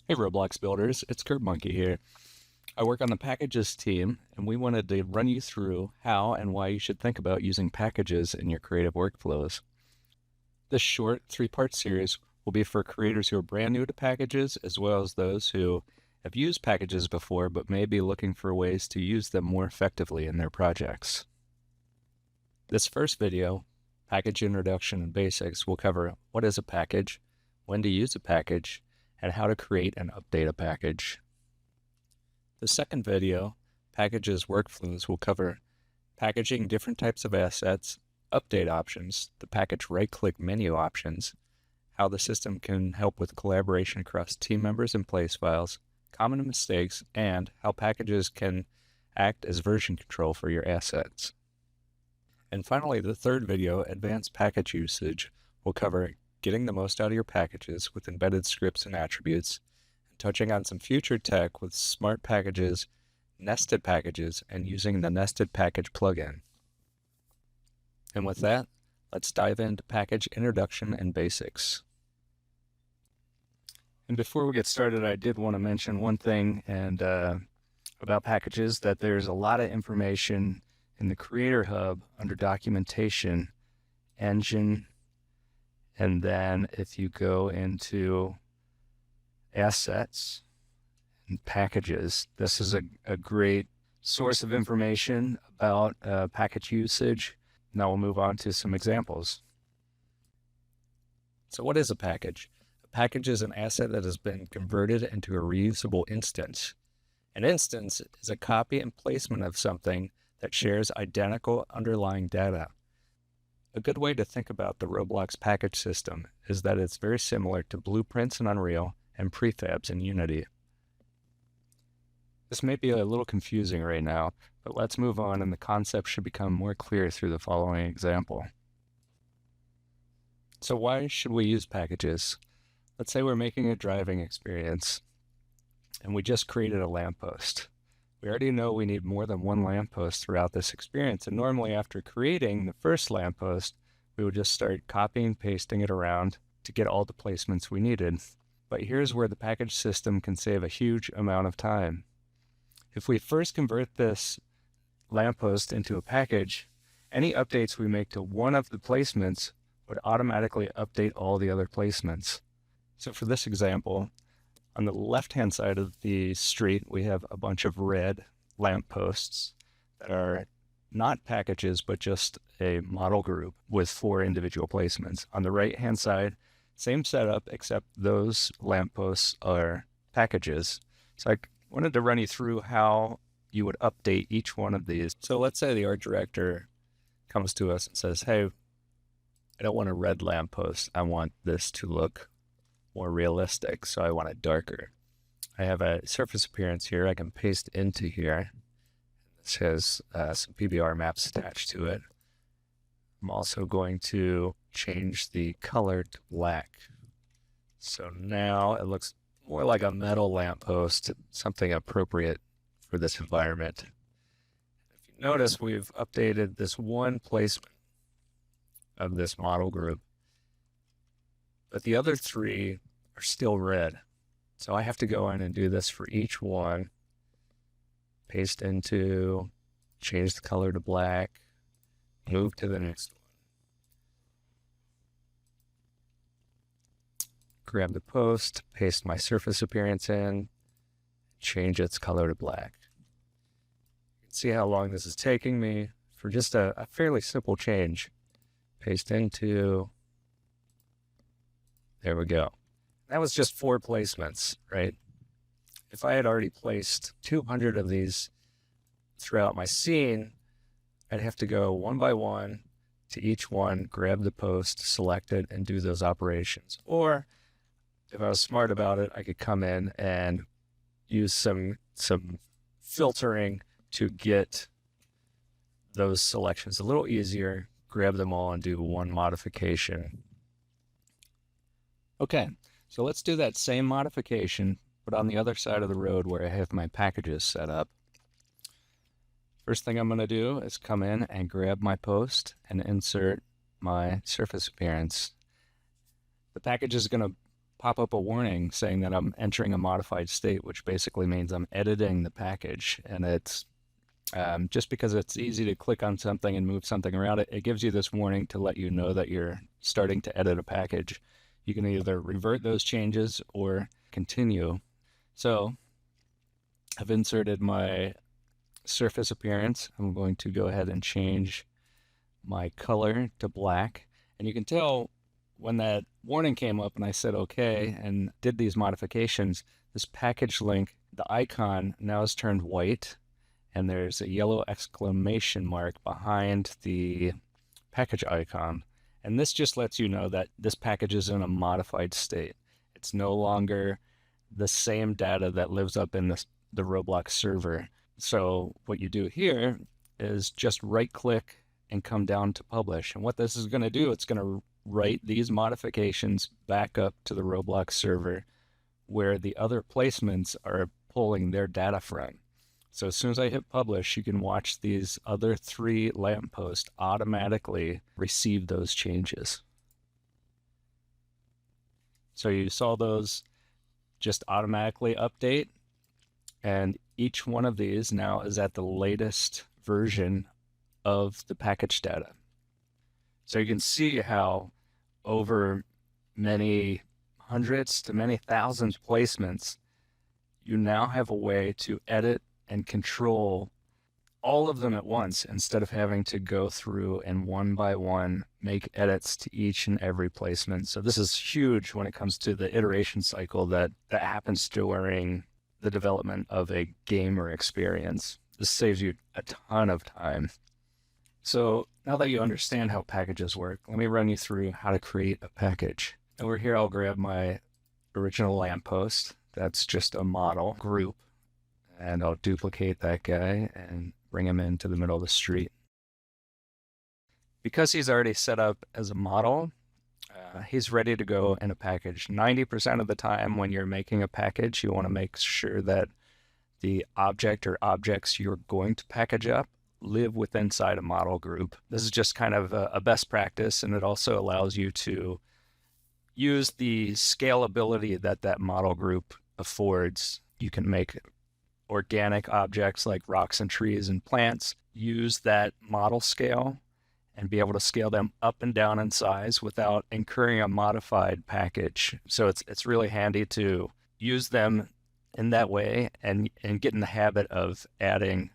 Hey Roblox builders, it's Kurt Monkey here. I work on the packages team, and we wanted to run you through how and why you should think about using packages in your creative workflows. This short three-part series will be for creators who are brand new to packages, as well as those who have used packages before but may be looking for ways to use them more effectively in their projects. This first video, Package Introduction and Basics, will cover what is a package, when to use a package, and how to create and update a package. The second video, Packages Workflows, will cover packaging different types of assets, update options, the package right-click menu options, how the system can help with collaboration across team members and place files, common mistakes, and how packages can act as version control for your assets. And finally, the third video, Advanced Package Usage, will cover getting the most out of your packages with embedded scripts and attributes, and touching on some future tech with smart packages, nested packages, and using the nested package plugin. And with that, let's dive into package introduction and basics. And before we get started, I did want to mention one thing about packages, that there's a lot of information in the Creator Hub under Documentation, Engine, and then if you go into Assets and Packages, this is a great source of information about package usage. Now we'll move on to some examples. So what is a package? A package is an asset that has been converted into a reusable instance. An instance is a copy and placement of something that shares identical underlying data. A good way to think about the Roblox package system is that it's very similar to blueprints in Unreal and prefabs in Unity. This may be a little confusing right now, but let's move on, and the concept should become more clear through the following example. So why should we use packages? Let's say we're making a driving experience, and we just created a lamppost. We already know we need more than one lamppost throughout this experience, and normally after creating the first lamppost, we would just start copying and pasting it around to get all the placements we needed. But here's where the package system can save a huge amount of time. If we first convert this lamppost into a package, any updates we make to one of the placements would automatically update all the other placements. So for this example, on the left-hand side of the street, we have a bunch of red lampposts that are not packages, but just a model group with 4 individual placements. On the right-hand side, same setup, except those lampposts are packages. So I wanted to run you through how you would update each one of these. So let's say the art director comes to us and says, hey, I don't want a red lamppost. I want this to look more realistic, so I want it darker. I have a surface appearance here I can paste into here. This has some PBR maps attached to it. I'm also going to change the color to black. So now it looks more like a metal lamppost, something appropriate for this environment. If you notice, we've updated this one placement of this model group, but the other 3 are still red. So I have to go in and do this for each one. Paste into, change the color to black, move to the next one. Grab the post, paste my surface appearance in, change its color to black. You can see how long this is taking me for just a fairly simple change. Paste into, there we go. That was just 4 placements, right? If I had already placed 200 of these throughout my scene, I'd have to go one by one to each one, grab the post, select it, and do those operations. Or if I was smart about it, I could come in and use some filtering to get those selections a little easier, grab them all and do one modification. Okay, so let's do that same modification, but on the other side of the road where I have my packages set up. First thing I'm going to do is come in and grab my post and insert my surface appearance. The package is going to pop up a warning saying that I'm entering a modified state, which basically means I'm editing the package. And it's just because it's easy to click on something and move something around, it gives you this warning to let you know that you're starting to edit a package. You can either revert those changes or continue. So I've inserted my surface appearance. I'm going to go ahead and change my color to black. And you can tell when that warning came up and I said okay and did these modifications, this package link, the icon now is turned white, and there's a yellow exclamation mark behind the package icon. And this just lets you know that this package is in a modified state. It's no longer the same data that lives up in the Roblox server. So what you do here is just right click and come down to publish. And what this is going to do, it's going to write these modifications back up to the Roblox server where the other placements are pulling their data from. So as soon as I hit publish, you can watch these other 3 lampposts automatically receive those changes. So you saw those just automatically update, and each one of these now is at the latest version of the package data. So you can see how over many hundreds to many thousands placements, you now have a way to edit and control all of them at once instead of having to go through and one by one make edits to each and every placement. So this is huge when it comes to the iteration cycle that happens during the development of a game or experience. This saves you a ton of time. So now that you understand how packages work, let me run you through how to create a package. Over here, I'll grab my original lamppost. That's just a model group. And I'll duplicate that guy and bring him into the middle of the street. Because he's already set up as a model, he's ready to go in a package. 90% of the time when you're making a package, you want to make sure that the object or objects you're going to package up live within inside a model group. This is just kind of a best practice, and it also allows you to use the scalability that that model group affords. You can make organic objects like rocks and trees and plants, use that model scale and be able to scale them up and down in size without incurring a modified package. So it's really handy to use them in that way and get in the habit of adding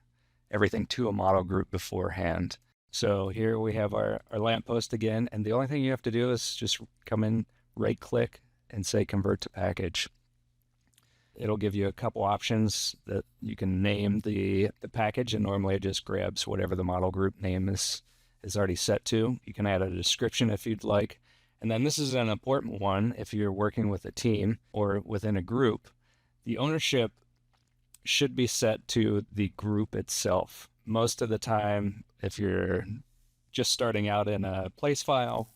everything to a model group beforehand. So here we have our lamppost again, and the only thing you have to do is just come in, right click and say convert to package. It'll give you a couple options that you can name the package, and normally it just grabs whatever the model group name is already set to. You can add a description if you'd like. And then this is an important one if you're working with a team or within a group. The ownership should be set to the group itself. Most of the time, if you're just starting out in a place file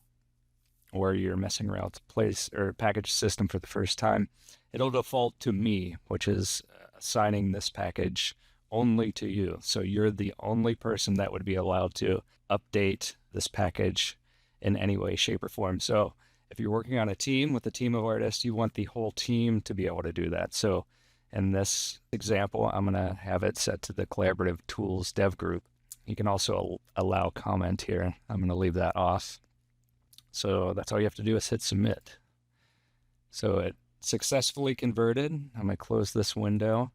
or you're messing around with place or package system for the first time, it'll default to me, which is assigning this package only to you. So you're the only person that would be allowed to update this package in any way, shape, or form. So if you're working on a team with a team of artists, you want the whole team to be able to do that. So in this example, I'm going to have it set to the collaborative tools dev group. You can also allow comment here. I'm going to leave that off. So that's all you have to do is hit submit. So it successfully converted. I'm going to close this window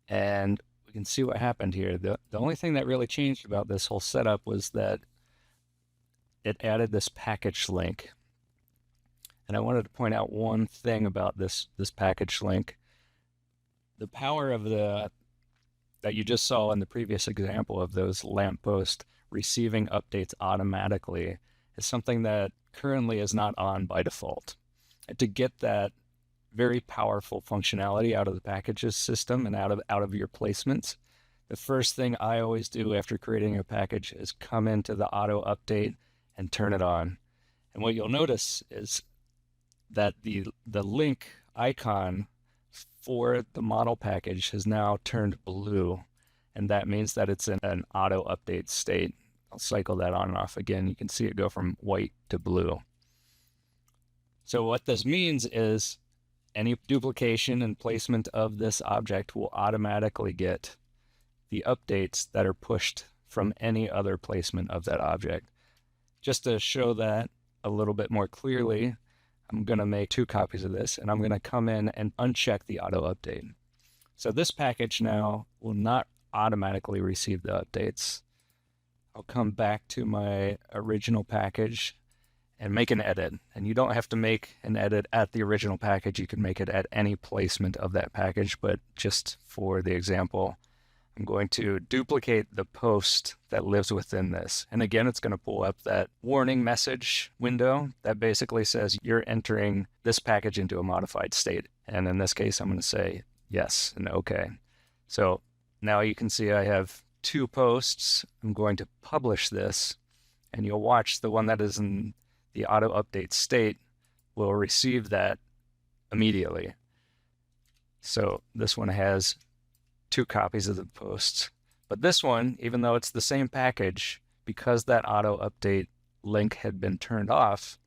and we can see what happened here. The only thing that really changed about this whole setup was that it added this package link. And I wanted to point out one thing about this package link. The power of that you just saw in the previous example of those lampposts receiving updates automatically is something that currently is not on by default. And to get that very powerful functionality out of the packages system and out of your placements, the first thing I always do after creating a package is come into the auto update and turn it on. And what you'll notice is that the link icon for the model package has now turned blue, and that means that it's in an auto update state. I'll cycle that on and off again. You can see it go from white to blue. So what this means is any duplication and placement of this object will automatically get the updates that are pushed from any other placement of that object. Just to show that a little bit more clearly, I'm going to make 2 copies of this, and I'm going to come in and uncheck the auto update. So this package now will not automatically receive the updates. I'll come back to my original package and make an edit. And you don't have to make an edit at the original package. You can make it at any placement of that package, but just for the example, I'm going to duplicate the post that lives within this. And again, it's going to pull up that warning message window that basically says you're entering this package into a modified state. And in this case, I'm going to say yes and okay. So now you can see I have 2 posts. I'm going to publish this, and you'll watch the one that is in the auto update state will receive that immediately. So this one has 2 copies of the posts. But this one, even though it's the same package, because that auto update link had been turned off,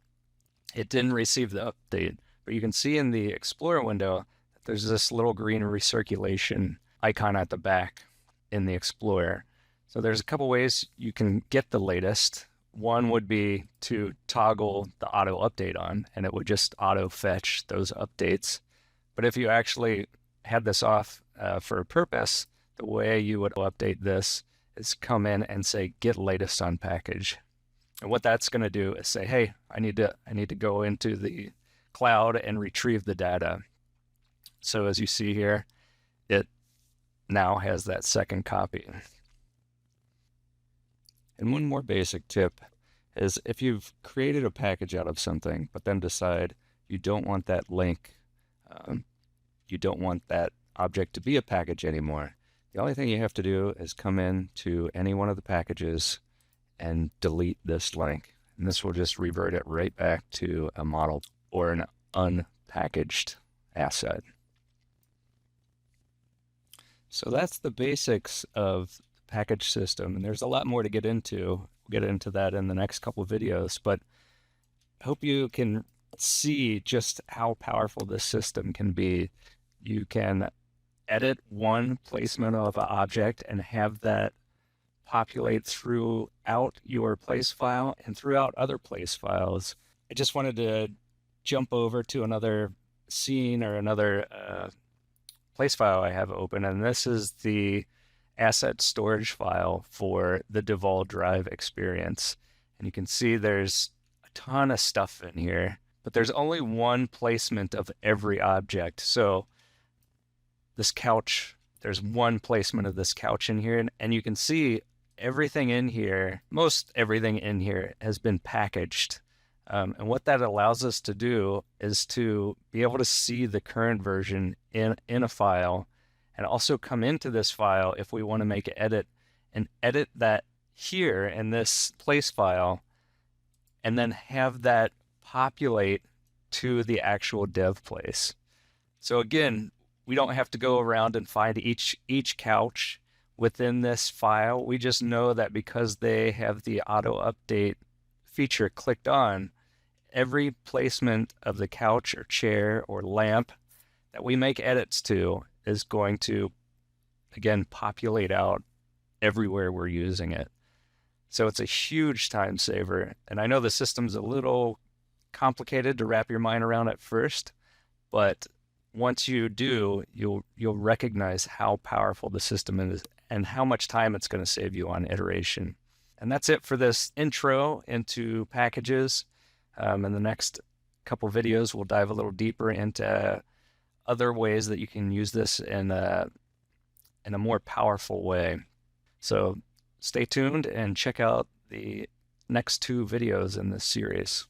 it didn't receive the update. But you can see in the Explorer window that there's this little green recirculation icon at the back in the Explorer. So there's a couple ways you can get the latest. One would be to toggle the auto update on, and it would just auto fetch those updates. But if you actually had this off for a purpose, the way you would update this is come in and say get latest on package. And what that's going to do is say, hey, I need to go into the cloud and retrieve the data. So as you see here, it now has that second copy. And one more basic tip is if you've created a package out of something, but then decide you don't want that link, you don't want that object to be a package anymore, the only thing you have to do is come in to any one of the packages and delete this link. And this will just revert it right back to a model or an unpackaged asset. So that's the basics of the package system, and there's a lot more to get into. We'll get into that in the next couple of videos, but I hope you can see just how powerful this system can be. You can edit one placement of an object and have that populate throughout your place file and throughout other place files. I just wanted to jump over to another scene or another place file I have open, and this is the asset storage file for the Duval Drive experience. And you can see there's a ton of stuff in here, but there's only one placement of every object. So this couch, there's one placement of this couch in here, and you can see everything in here, most everything in here has been packaged. And what that allows us to do is to be able to see the current version in a file, and also come into this file if we want to make an edit, and edit that here in this place file, and then have that populate to the actual dev place. So again, we don't have to go around and find each couch within this file. We just know that because they have the auto update feature clicked on, every placement of the couch or chair or lamp that we make edits to is going to, again, populate out everywhere we're using it. So it's a huge time saver. And I know the system's a little complicated to wrap your mind around at first, but once you do, you'll recognize how powerful the system is and how much time it's going to save you on iteration. And that's it for this intro into packages. In the next couple videos, we'll dive a little deeper into other ways that you can use this in a more powerful way. So stay tuned and check out the next 2 videos in this series.